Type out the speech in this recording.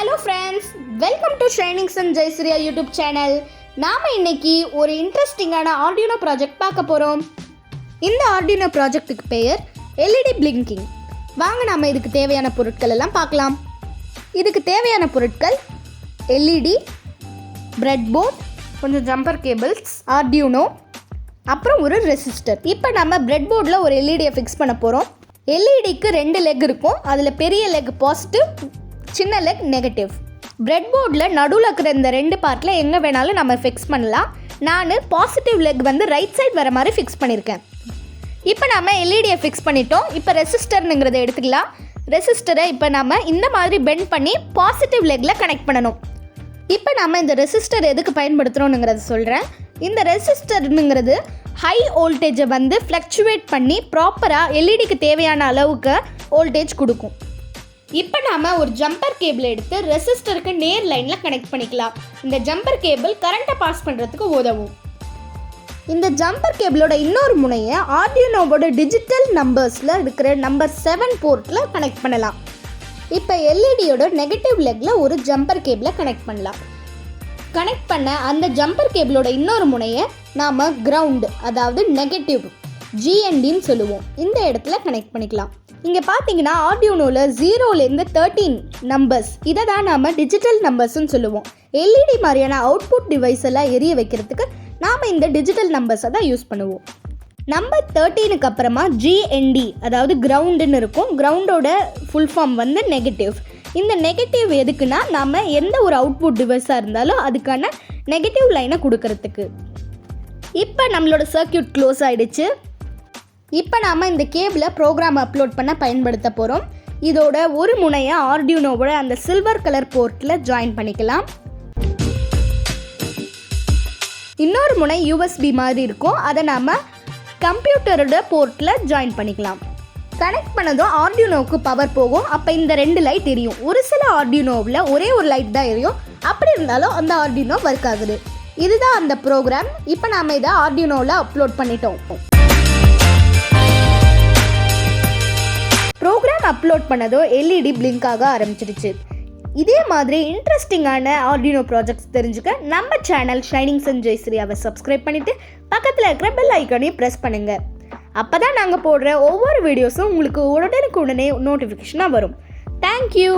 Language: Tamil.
Hello friends, welcome to Shinings and JAISURYA YouTube channel. நாம இன்னைக்கு ஒரு இன்ட்ரெஸ்டிங்கான Arduino ப்ராஜெக்ட் பார்க்க போறோம். இந்த Arduino ப்ராஜெக்ட்டுக்கு பெயர் LED blinking. வாங்க நாம இதுக்கு தேவையான பொருட்கள் எல்லாம் பார்க்கலாம். இதுக்கு தேவையான பொருட்கள் LED, Breadboard, கொஞ்சம் ஜம்பர் கேபிள்ஸ், Arduino, அப்புறம் ஒரு ரெசிஸ்டர். இப்போ நம்ம Breadboardல ஒரு LED-யை ஃபிக்ஸ் பண்ண போறோம். LED-க்கு ரெண்டு லெக் இருக்கும். அதில் பெரிய லெக் பாசிட்டிவ், சின்ன லெக் நெகட்டிவ். பிரெட்போர்டில் நடுவில் இருக்கிற இந்த ரெண்டு பார்ட்டில் எங்கே வேணாலும் நம்ம ஃபிக்ஸ் பண்ணலாம். நான் பாசிட்டிவ் லெக் ரைட் சைடு வர மாதிரி ஃபிக்ஸ் பண்ணியிருக்கேன். இப்போ நம்ம எல்இடியை ஃபிக்ஸ் பண்ணிட்டோம். இப்போ ரெசிஸ்டர்னுங்கிறத எடுத்துக்கலாம். ரெசிஸ்டரை இப்போ நம்ம இந்த மாதிரி பெண்ட் பண்ணி பாசிட்டிவ் லெக்கில் கனெக்ட் பண்ணணும். இப்போ நம்ம இந்த ரெசிஸ்டர் எதுக்கு பயன்படுத்துகிறோங்கிறத சொல்கிறேன். இந்த ரெசிஸ்டர்னுங்கிறது ஹை வோல்டேஜை ஃப்ளக்சுவேட் பண்ணி ப்ராப்பராக எல்இடிக்கு தேவையான அளவுக்கு வோல்டேஜ் கொடுக்கும். இப்போ நாம் ஒரு ஜம்பர் கேபிள் எடுத்து ரெசிஸ்டருக்கு நேர் லைனில் கனெக்ட் பண்ணிக்கலாம். இந்த ஜம்பர் கேபிள் கரண்ட்டை பாஸ் பண்ணுறதுக்கு உதவும். இந்த ஜம்பர் கேபிளோட இன்னொரு முனையை ஆர்டியூனோவோட டிஜிட்டல் நம்பர்ஸில் இருக்கிற நம்பர் 7 போர்ட்டில் கனெக்ட் பண்ணலாம். இப்போ எல்இடியோட நெகட்டிவ் லெக்கில் ஒரு ஜம்பர் கேபிளை கனெக்ட் பண்ணலாம். கனெக்ட் பண்ண அந்த ஜம்பர் கேபிளோட இன்னொரு முனையை நாம் கிரவுண்டு, அதாவது நெகட்டிவ் ஜிஎன்டின்னு சொல்லுவோம், இந்த இடத்துல கனெக்ட் பண்ணிக்கலாம். இங்கே பார்த்தீங்கன்னா ஆர்டியூனோவில் 0லேருந்து 13 நம்பர்ஸ், இதை தான் நாம் டிஜிட்டல் நம்பர்ஸ்ன்னு சொல்லுவோம். எல்இடி மாதிரியான அவுட்புட் டிவைஸ் எல்லாம் எரிய வைக்கிறதுக்கு நாம் இந்த டிஜிட்டல் நம்பர்ஸை தான் யூஸ் பண்ணுவோம். நம்பர் 13க்கு அப்புறமா ஜிஎன்டி, அதாவது கிரவுண்டுன்னு இருக்கும். கிரவுண்டோட ஃபுல் ஃபார்ம் நெகட்டிவ். இந்த நெகட்டிவ் எதுக்குன்னா நம்ம எந்த ஒரு அவுட்புட் டிவைஸாக இருந்தாலும் அதுக்கான நெகட்டிவ் லைனை கொடுக்கறதுக்கு. இப்போ நம்மளோட சர்க்கியூட் க்ளோஸ் ஆகிடுச்சு. இப்போ நாம் இந்த கேபிளை ப்ரோக்ராம் அப்லோட் பண்ண பயன்படுத்த போகிறோம். இதோட ஒரு முனையை ஆர்டியூனோவோட அந்த சில்வர் கலர் போர்ட்டில் ஜாயின் பண்ணிக்கலாம். இன்னொரு முனை யூஎஸ்பி மாதிரி இருக்கும், அதை நாம் கம்ப்யூட்டரோட போர்ட்டில் ஜாயின் பண்ணிக்கலாம். கனெக்ட் பண்ணதும் ஆர்டியூனோவுக்கு பவர் போகும். அப்போ இந்த ரெண்டு லைட் எரியும். ஒரு சில ஆர்டியூனோவில் ஒரே ஒரு லைட் தான் எரியும். அப்படி இருந்தாலும் அந்த ஆர்டியூனோ ஒர்க் ஆகுது. இதுதான் அந்த ப்ரோக்ராம். இப்போ நாம் இதை ஆர்டியூனோவில் அப்லோட் பண்ணிட்டோம். ப்ரோக்ராம் அப்லோட் பண்ணதோ எல்இடி பிளிங்க் ஆக ஆரம்பிச்சிடுச்சு. இதே மாதிரி இன்ட்ரெஸ்டிங்கான ஆர்டியூனோ ப்ராஜெக்ட்ஸ் தெரிஞ்சுக்க நம்ம சேனல் ஷைனிங்ஸ் அண்ட் ஜெய்சுரியாவை சப்ஸ்கிரைப் பண்ணிவிட்டு பக்கத்தில் இருக்கிற பெல் ஐக்கானையும் ப்ரெஸ் பண்ணுங்கள். அப்போ தான் நாங்கள் போடுற ஒவ்வொரு வீடியோஸும் உங்களுக்கு உடனுக்குடனே நோட்டிஃபிகேஷனாக வரும். தேங்க்யூ.